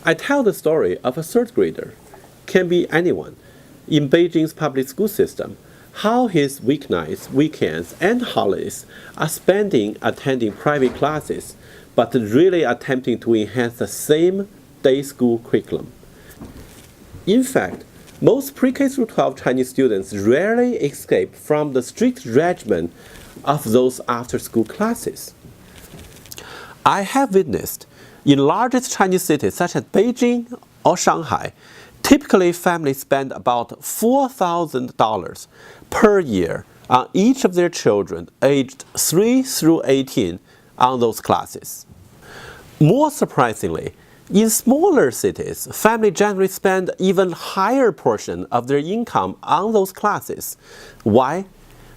I tell the story of a third grader, can be anyone, in Beijing's public school system, how his weeknights, weekends, and holidays are spending attending private classes, but really attempting to enhance the same day school curriculum. In fact, most pre-K through 12 Chinese students rarely escape from the strict regimen of those after-school classes. I have witnessed in largest Chinese cities such as Beijing or Shanghai, typically families spend about $4,000 per year on each of their children aged 3 through 18 on those classes. More surprisingly, in smaller cities, families generally spend even higher portion of their income on those classes. Why?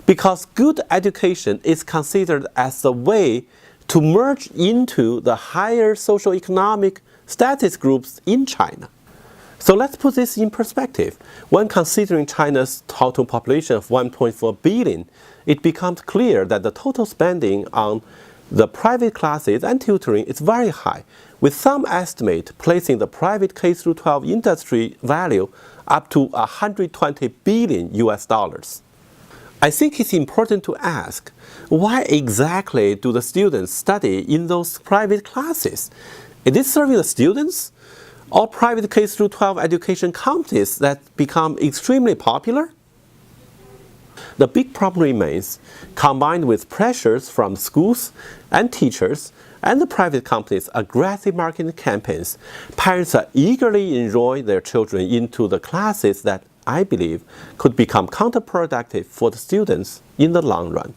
Because good education is considered as a way to merge into the higher socioeconomic status groups in China. So let's put this in perspective. When considering China's total population of 1.4 billion, it becomes clear that the total spending on the private classes and tutoring is very high, with some estimate placing the private K-12 industry value up to 120 billion US dollars. I think it's important to ask, why exactly do the students study in those private classes? Is it serving the students or private K-12 education companies that become extremely popular? The big problem remains, combined with pressures from schools and teachers and the private companies' aggressive marketing campaigns, parents are eagerly enrolling their children into the classes that I believe could become counterproductive for the students in the long run.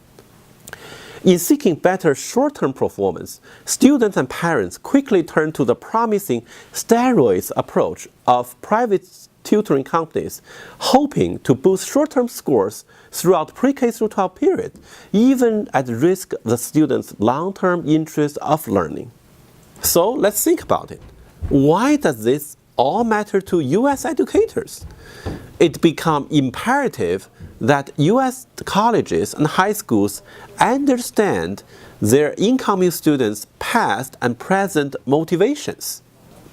In seeking better short-term performance, students and parents quickly turn to the promising steroids approach of private tutoring companies, hoping to boost short-term scores throughout pre-K through 12 period, even at risk of the students' long-term interest of learning. So let's think about it. Why does this all matter to U.S. educators? It becomes imperative that U.S. colleges and high schools understand their incoming students' past and present motivations,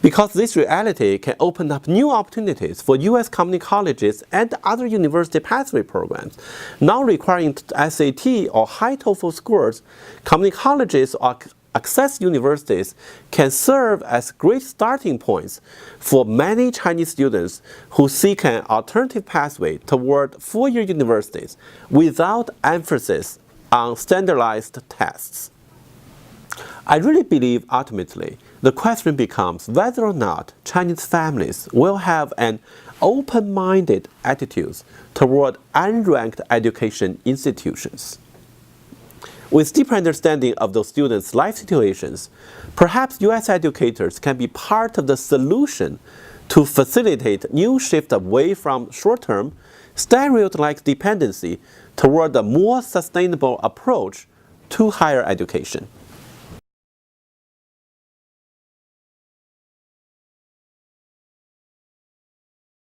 because this reality can open up new opportunities for U.S. community colleges and other university pathway programs. Now requiring SAT or high TOEFL scores, community colleges or access universities can serve as great starting points for many Chinese students who seek an alternative pathway toward four-year universities without emphasis on standardized tests. I really believe ultimately the question becomes whether or not Chinese families will have an open-minded attitude toward unranked education institutions. With deeper understanding of those students' life situations, perhaps U.S. educators can be part of the solution to facilitate new shift away from short-term, steroid-like dependency toward a more sustainable approach to higher education.